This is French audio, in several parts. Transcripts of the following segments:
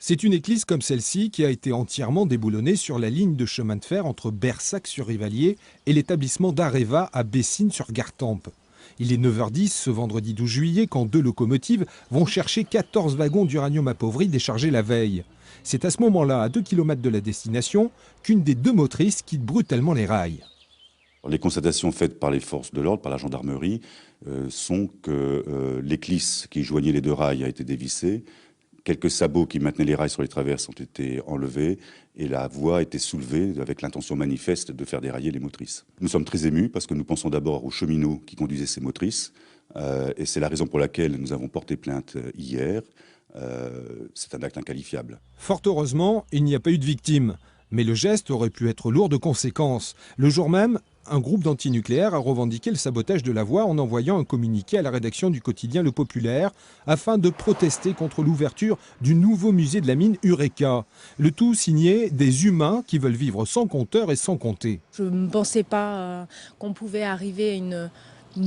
C'est une église comme celle-ci qui a été entièrement déboulonnée sur la ligne de chemin de fer entre Bersac-sur-Rivalier et l'établissement d'Areva à Bessines-sur-Gartempe. Il est 9h10 ce vendredi 12 juillet quand 2 locomotives vont chercher 14 wagons d'uranium appauvri déchargés la veille. C'est à ce moment-là, à 2 km de la destination, qu'une des 2 motrices quitte brutalement les rails. Les constatations faites par les forces de l'ordre, par la gendarmerie, sont que l'éclisse qui joignait les 2 rails a été dévissée, quelques sabots qui maintenaient les rails sur les traverses ont été enlevés et la voie a été soulevée avec l'intention manifeste de faire dérailler les motrices. Nous sommes très émus parce que nous pensons d'abord aux cheminots qui conduisaient ces motrices et c'est la raison pour laquelle nous avons porté plainte hier. C'est un acte inqualifiable. Fort heureusement, il n'y a pas eu de victimes. Mais le geste aurait pu être lourd de conséquences. Le jour même, un groupe d'antinucléaires a revendiqué le sabotage de la voie en envoyant un communiqué à la rédaction du quotidien Le Populaire afin de protester contre l'ouverture du nouveau musée de la mine Eureka. Le tout signé des humains qui veulent vivre sans compteur et sans compter. Je ne pensais pas qu'on pouvait arriver à une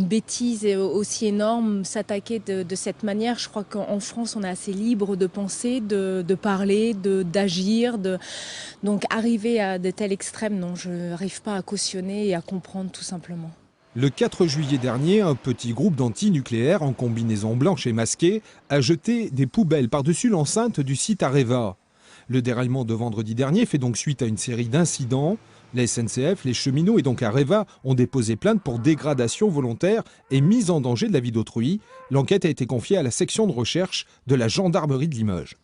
bêtise aussi énorme, s'attaquer de cette manière. Je crois qu'en France, on est assez libre de penser, de parler, d'agir. Donc arriver à de tels extrêmes, non, je n'arrive pas à cautionner et à comprendre tout simplement. Le 4 juillet dernier, un petit groupe d'antinucléaires en combinaison blanche et masquée a jeté des poubelles par-dessus l'enceinte du site Areva. Le déraillement de vendredi dernier fait donc suite à une série d'incidents. La SNCF, les cheminots et donc Areva ont déposé plainte pour dégradation volontaire et mise en danger de la vie d'autrui. L'enquête a été confiée à la section de recherche de la gendarmerie de Limoges.